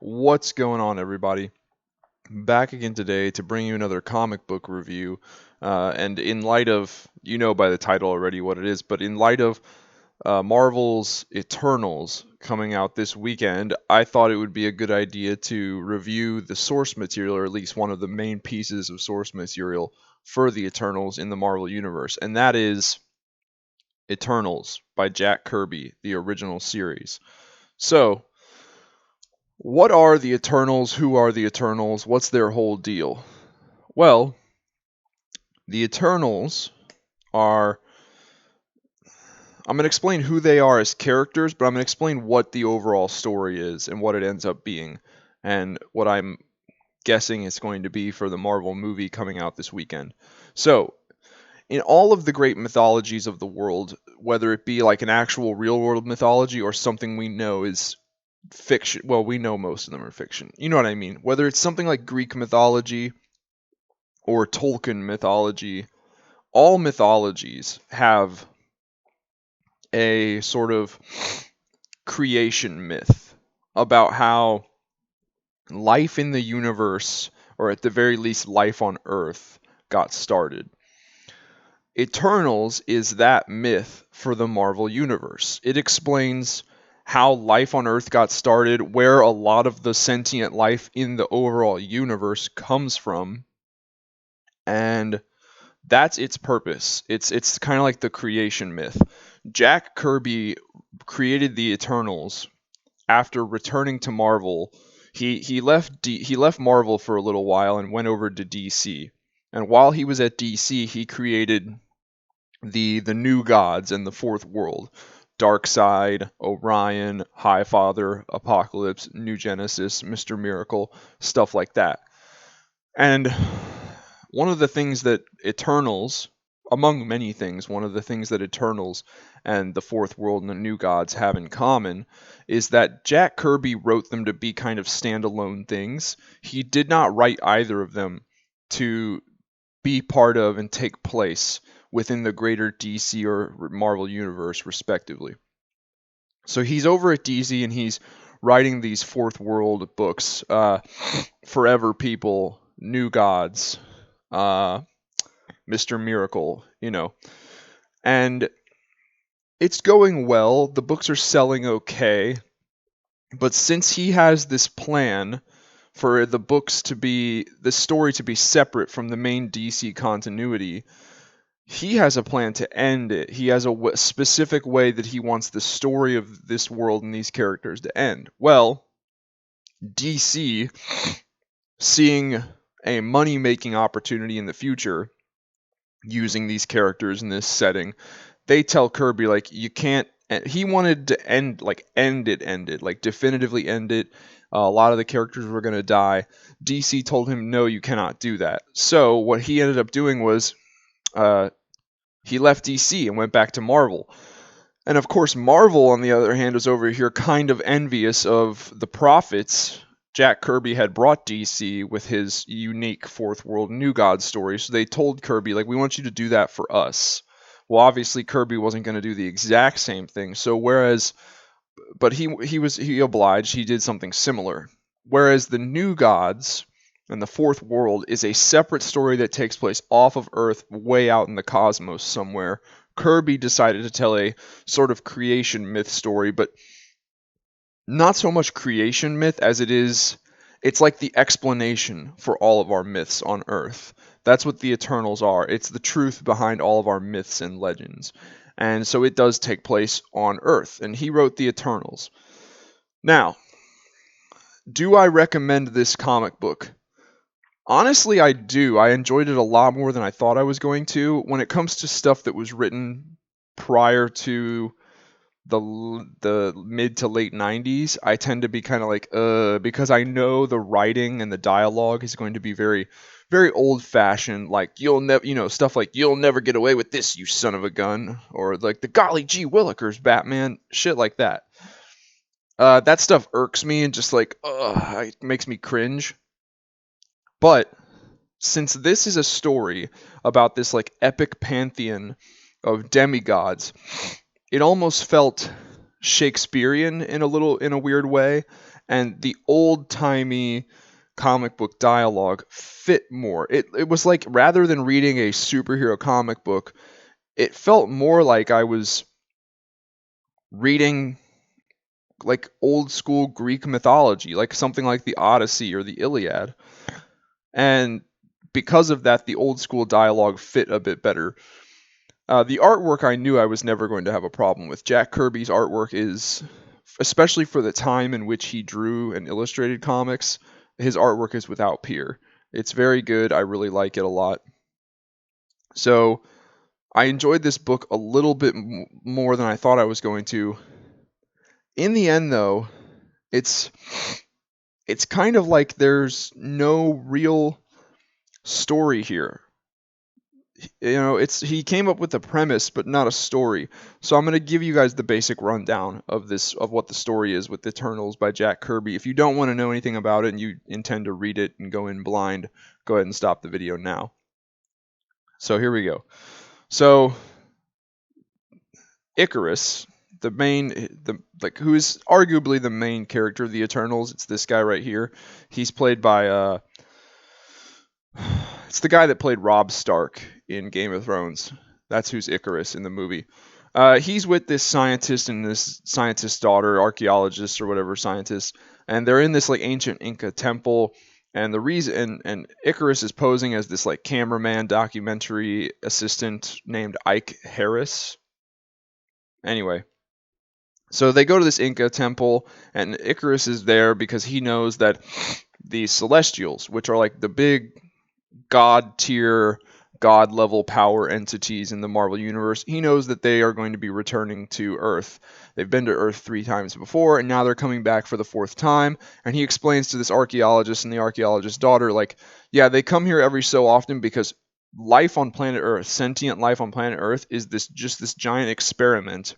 What's going on, everybody? Back again today to bring you another comic book review. And in light of, you know by the title already what it is, but in light of Marvel's Eternals coming out this weekend, I thought it would be a good idea to review the source material, or at least one of the main pieces of source material for the Eternals in the Marvel Universe. And that is Eternals by Jack Kirby, the original series. So, what are the Eternals? Who are the Eternals? What's their whole deal? Well, the Eternals are. I'm going to explain who they are as characters, but I'm going to explain what the overall story is and what it ends up being, and what I'm guessing it's going to be for the Marvel movie coming out this weekend. So, in all of the great mythologies of the world, whether it be like an actual real world mythology or something we know is fiction, well, we know most of them are fiction. You know what I mean? Whether it's something like Greek mythology or Tolkien mythology, all mythologies have a sort of creation myth about how life in the universe, or at the very least life on Earth, got started. Eternals is that myth for the Marvel Universe. It explains how life on Earth got started, where a lot of the sentient life in the overall universe comes from, and that's its purpose. It's kind of like the creation myth. Jack Kirby created the Eternals after returning to Marvel. He left Marvel for a little while and went over to DC. And while he was at DC, he created the new gods and the fourth world. Darkseid, Orion, Highfather, Apocalypse, New Genesis, Mr. Miracle, stuff like that. And one of the things that Eternals, among many things, one of the things that Eternals and the Fourth World and the New Gods have in common is that Jack Kirby wrote them to be kind of standalone things. He did not write either of them to be part of and take place within the greater DC or Marvel universe, respectively. So he's over at DC and he's writing these Fourth World books, Forever People, New Gods, uh, Mr. Miracle, and it's going well. The books are selling okay, but since he has this plan for the story to be separate from the main DC continuity, he has a plan to end it. He has a specific way that he wants the story of this world and these characters to end. Well, DC, seeing a money-making opportunity in the future using these characters in this setting, they tell Kirby, like, you can't. He wanted to end it, like definitively end it. A lot of the characters were going to die. DC told him, no, you cannot do that. So what he ended up doing was, he left DC and went back to Marvel. And of course, Marvel, on the other hand, was over here kind of envious of the profits Jack Kirby had brought DC with his unique Fourth World New God story. So they told Kirby, like, we want you to do that for us. Well, obviously Kirby wasn't going to do the exact same thing. So but he obliged. He did something similar. Whereas the New Gods and the Fourth World is a separate story that takes place off of Earth, way out in the cosmos somewhere. Kirby decided to tell a sort of creation myth story, but not so much creation myth as it's like the explanation for all of our myths on Earth. That's what the Eternals are. It's the truth behind all of our myths and legends. And so it does take place on Earth, and he wrote the Eternals. Now, do I recommend this comic book? Honestly, I do. I enjoyed it a lot more than I thought I was going to. When it comes to stuff that was written prior to the mid to late 90s, I tend to be kind of like, because I know the writing and the dialogue is going to be very, very old fashioned, like, you'll never, stuff like, you'll never get away with this, you son of a gun, or like, the golly gee willikers, Batman, shit like that. That stuff irks me and just like, it makes me cringe. But since this is a story about this like epic pantheon of demigods, it almost felt Shakespearean in a weird way, and the old-timey comic book dialogue fit more. It was like, rather than reading a superhero comic book, it felt more like I was reading like old school Greek mythology, like something like the Odyssey or the Iliad. And because of that, the old school dialogue fit a bit better. The artwork I knew I was never going to have a problem with. Jack Kirby's artwork is, especially for the time in which he drew and illustrated comics, his artwork is without peer. It's very good. I really like it a lot. So I enjoyed this book a little bit more than I thought I was going to. In the end, though, it's kind of like there's no real story here. He came up with a premise but not a story. So I'm going to give you guys the basic rundown of what the story is with Eternals by Jack Kirby. If you don't want to know anything about it and you intend to read it and go in blind, go ahead and stop the video now. So here we go. So Icarus, who is arguably the main character of the Eternals, it's this guy right here. He's played by it's the guy that played Robb Stark in Game of Thrones. That's who's Icarus in the movie. He's with this scientist and this scientist's daughter, archaeologist or whatever scientist, and they're in this like ancient Inca temple. And the reason, and Icarus is posing as this like cameraman, documentary assistant named Ike Harris. Anyway, so they go to this Inca temple, and Icarus is there because he knows that the Celestials, which are like the big god tier, god level power entities in the Marvel Universe, he knows that they are going to be returning to Earth. They've been to Earth 3 times before, and now they're coming back for the 4th time. And he explains to this archaeologist and the archaeologist's daughter, like, yeah, they come here every so often because life on planet Earth, sentient life on planet Earth, is this giant experiment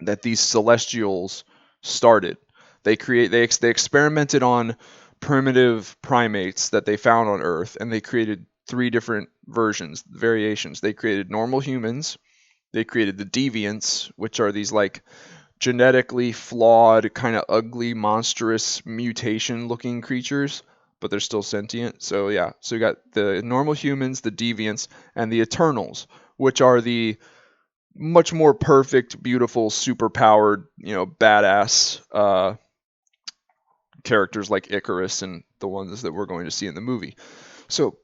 that these Celestials started. They experimented on primitive primates that they found on Earth, and they created 3 different variations. They created normal humans, they created the deviants, which are these like genetically flawed, kind of ugly, monstrous, mutation-looking creatures, but they're still sentient. So yeah, so you got the normal humans, the deviants, and the Eternals, which are the much more perfect, beautiful, super-powered, badass characters like Icarus and the ones that we're going to see in the movie. So,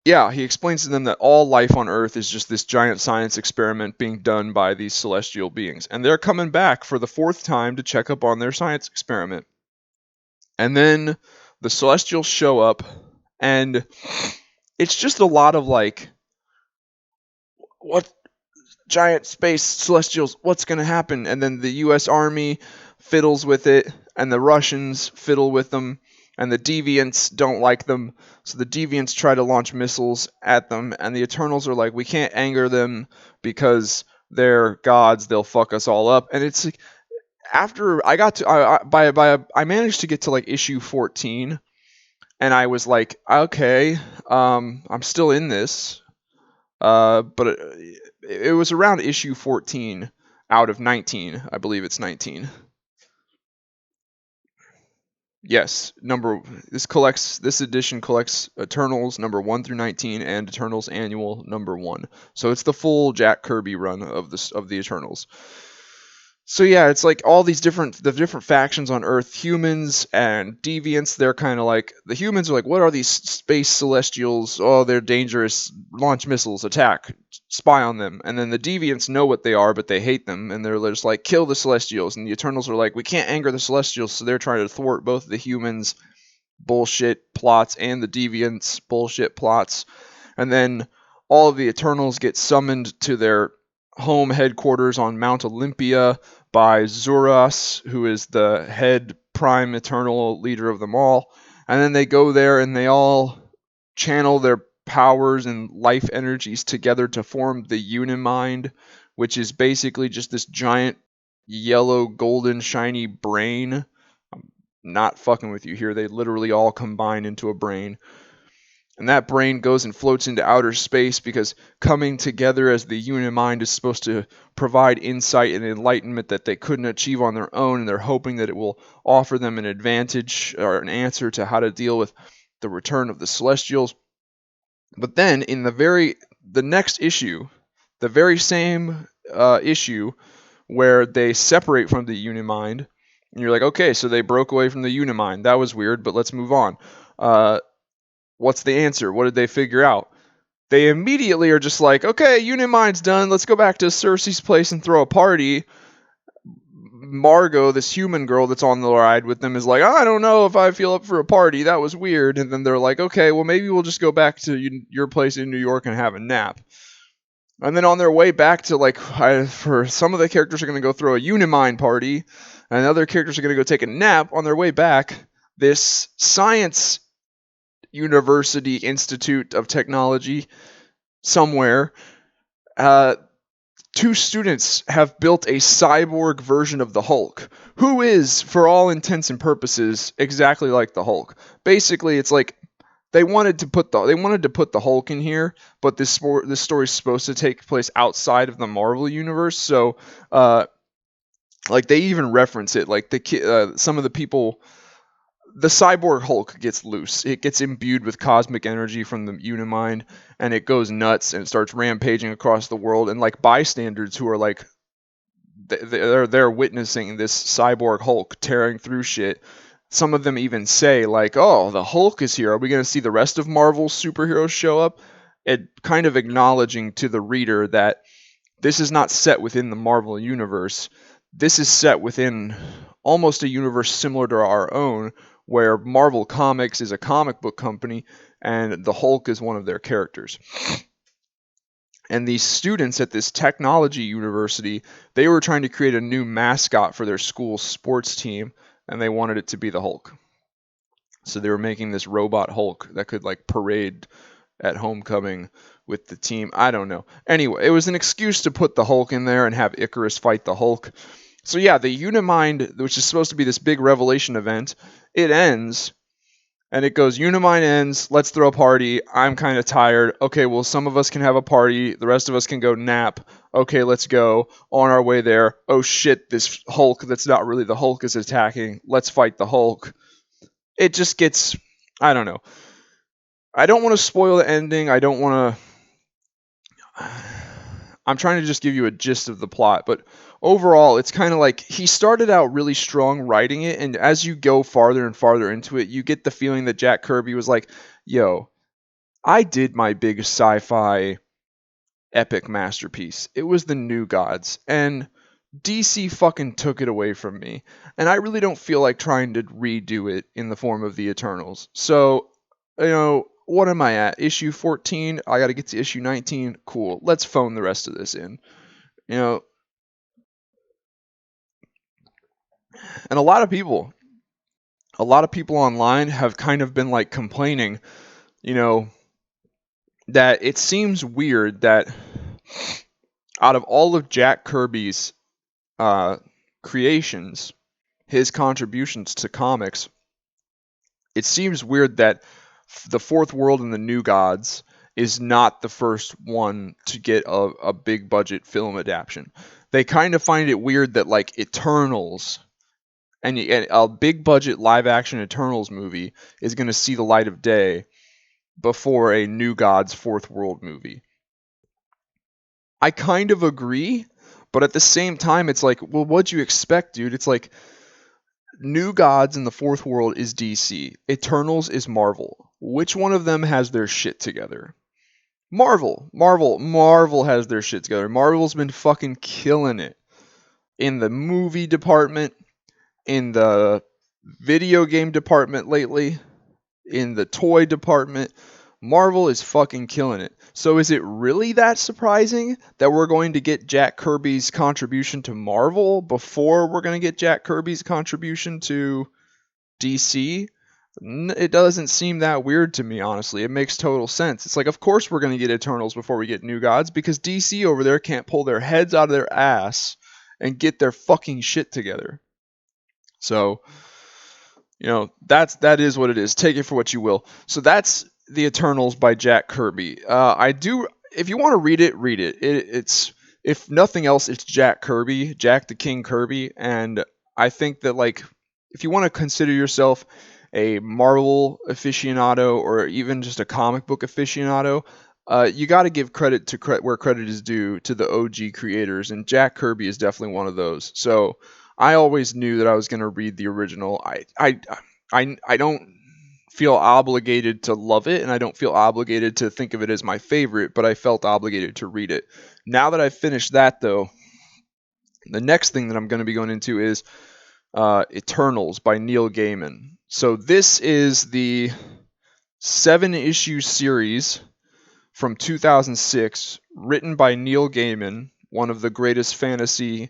yeah, he explains to them that all life on Earth is just this giant science experiment being done by these celestial beings. And they're coming back for the 4th time to check up on their science experiment. And then the Celestials show up, and it's just a lot of like, what giant space Celestials, what's going to happen? And then the US Army fiddles with it, and the Russians fiddle with them, and the Deviants don't like them, so the Deviants try to launch missiles at them, and the Eternals are like, we can't anger them because they're gods, they'll fuck us all up. And it's like, after I got to I managed to get to like issue 14, and I was like, okay, I'm still in this, but it was around issue 14 out of 19. I believe it's 19. Yes, this edition collects Eternals number 1 through 19 and Eternals Annual number 1. So it's the full Jack Kirby run of the Eternals. So yeah, it's like all these different factions on Earth, humans and deviants. They're kind of like, the humans are like, what are these space celestials? Oh, they're dangerous. Launch missiles, attack, spy on them. And then the deviants know what they are, but they hate them, and they're just like, kill the celestials. And the Eternals are like, we can't anger the celestials, so they're trying to thwart both the humans' bullshit plots and the deviants' bullshit plots. And then all of the Eternals get summoned to their home headquarters on Mount Olympia by Zuras, who is the head prime eternal leader of them all. And then they go there and they all channel their powers and life energies together to form the Unimind, which is basically just this giant yellow, golden, shiny brain. I'm not fucking with you here. They literally all combine into a brain. And that brain goes and floats into outer space because coming together as the Unimind is supposed to provide insight and enlightenment that they couldn't achieve on their own, and they're hoping that it will offer them an advantage or an answer to how to deal with the return of the Celestials. But then in the next issue, the very same issue where they separate from the Unimind, and you're like, okay, so they broke away from the Unimind. That was weird, but let's move on. What's the answer? What did they figure out? They immediately are just like, okay, Unimind's done. Let's go back to Cersei's place and throw a party. Margot, this human girl that's on the ride with them, is like, I don't know if I feel up for a party. That was weird. And then they're like, okay, well, maybe we'll just go back to your place in New York and have a nap. And then on their way back to, like, for some of the characters are going to go throw a Unimind party, and other characters are going to go take a nap. On their way back, this science university institute of technology somewhere, two students have built a cyborg version of the Hulk, who is, for all intents and purposes, exactly like the Hulk. Basically, it's like they wanted to put the Hulk in here, but this story is supposed to take place outside of the Marvel universe. So, like they even reference it, like some of the people. The cyborg Hulk gets loose. It gets imbued with cosmic energy from the Unimind, and it goes nuts and starts rampaging across the world. And like bystanders who are like, they're witnessing this cyborg Hulk tearing through shit. Some of them even say like, "Oh, the Hulk is here. Are we going to see the rest of Marvel's superheroes show up?" It kind of acknowledging to the reader that this is not set within the Marvel universe. This is set within almost a universe similar to our own, where Marvel Comics is a comic book company and the Hulk is one of their characters. And these students at this technology university, they were trying to create a new mascot for their school sports team, and they wanted it to be the Hulk. So they were making this robot Hulk that could like parade at homecoming with the team. I don't know. Anyway, it was an excuse to put the Hulk in there and have Icarus fight the Hulk. So yeah, the Unimind, which is supposed to be this big revelation event, it ends, and it goes, Unimind ends, let's throw a party, I'm kind of tired, okay, well, some of us can have a party, the rest of us can go nap, okay, let's go, on our way there, oh shit, this Hulk that's not really the Hulk is attacking, let's fight the Hulk. It just gets, I don't know. I don't want to spoil the ending, I don't want to... I'm trying to just give you a gist of the plot, but overall, it's kind of like he started out really strong writing it, and as you go farther and farther into it, you get the feeling that Jack Kirby was like, yo, I did my big sci-fi epic masterpiece. It was the New Gods, and DC fucking took it away from me, and I really don't feel like trying to redo it in the form of the Eternals. So, what am I at? Issue 14? I gotta get to issue 19? Cool. Let's phone the rest of this in. You know, and a lot of people online have kind of been like complaining, that it seems weird that out of all of Jack Kirby's creations, his contributions to comics, it seems weird that the Fourth World and the New Gods is not the first one to get a big budget film adaptation. They kind of find it weird that like Eternals and a big budget live action Eternals movie is going to see the light of day before a New Gods Fourth World movie. I kind of agree, but at the same time, it's like, well, what'd you expect, dude? It's like New Gods in the Fourth World is DC. Eternals is Marvel. Which one of them has their shit together? Marvel has their shit together. Marvel's been fucking killing it in the movie department, in the video game department lately, in the toy department. Marvel is fucking killing it. So is it really that surprising that we're going to get Jack Kirby's contribution to Marvel before we're going to get Jack Kirby's contribution to DC? It doesn't seem that weird to me, honestly. It makes total sense. It's like, of course we're going to get Eternals before we get New Gods, because DC over there can't pull their heads out of their ass and get their fucking shit together. So, that is what it is. Take it for what you will. So that's The Eternals by Jack Kirby. I do. If you want to read it, read it. It's if nothing else, it's Jack Kirby, Jack the King Kirby, and I think that like if you want to consider yourself a Marvel aficionado or even just a comic book aficionado, you got to give credit to where credit is due to the OG creators, and Jack Kirby is definitely one of those. So I always knew that I was going to read the original. I don't feel obligated to love it, and I don't feel obligated to think of it as my favorite, but I felt obligated to read it. Now that I've finished that, though, the next thing that I'm going to be going into is Eternals by Neil Gaiman. So this is the 7-issue series from 2006, written by Neil Gaiman, one of the greatest fantasy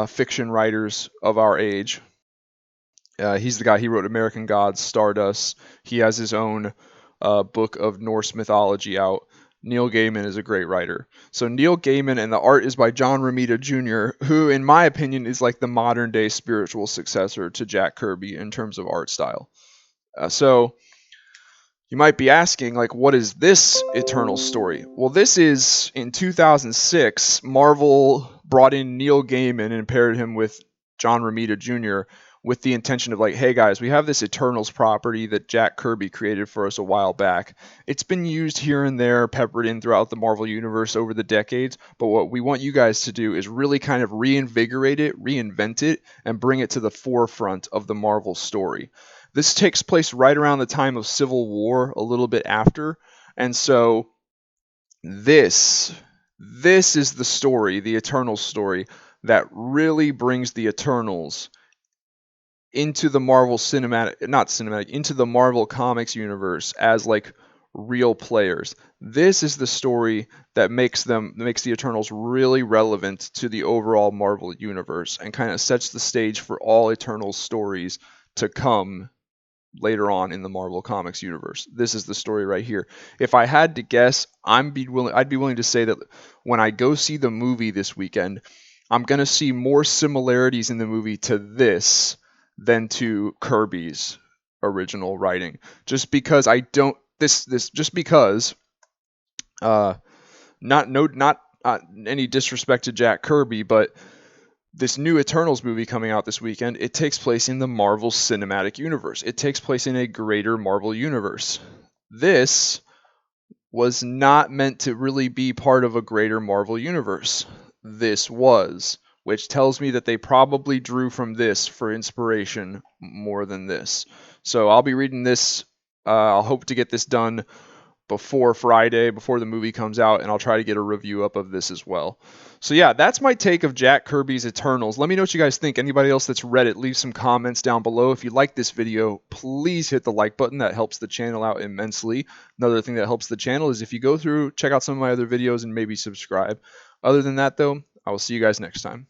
fiction writers of our age. He's the guy, he wrote American Gods, Stardust. He has his own book of Norse mythology out. Neil Gaiman is a great writer. So Neil Gaiman, and the art is by John Romita Jr., who, in my opinion, is like the modern day spiritual successor to Jack Kirby in terms of art style. So you might be asking, like, what is this Eternal story? Well, this is, in 2006, Marvel brought in Neil Gaiman and paired him with John Romita Jr. with the intention of like, hey guys, we have this Eternals property that Jack Kirby created for us a while back. It's been used here and there, peppered in throughout the Marvel Universe over the decades, but what we want you guys to do is really kind of reinvigorate it, reinvent it, and bring it to the forefront of the Marvel story. This takes place right around the time of Civil War, a little bit after, and so this is the story, the Eternals story, that really brings the Eternals into the Marvel into the Marvel Comics universe as like real players. This is the story that makes the Eternals really relevant to the overall Marvel universe and kind of sets the stage for all Eternals stories to come later on in the Marvel Comics universe. This is the story right here. If I had to guess, I'd be willing to say that when I go see the movie this weekend, I'm going to see more similarities in the movie to this than to Kirby's original writing. Just because I don't this just because not any disrespect to Jack Kirby, but this new Eternals movie coming out this weekend, it takes place in the Marvel Cinematic Universe. It takes place in a greater Marvel universe. This was not meant to really be part of a greater Marvel universe. This was, which tells me that they probably drew from this for inspiration more than this. So I'll be reading this. I'll hope to get this done before Friday, before the movie comes out, and I'll try to get a review up of this as well. So yeah, that's my take of Jack Kirby's Eternals. Let me know what you guys think. Anybody else that's read it, leave some comments down below. If you like this video, please hit the like button. That helps the channel out immensely. Another thing that helps the channel is if you go through, check out some of my other videos, and maybe subscribe. Other than that, though, I will see you guys next time.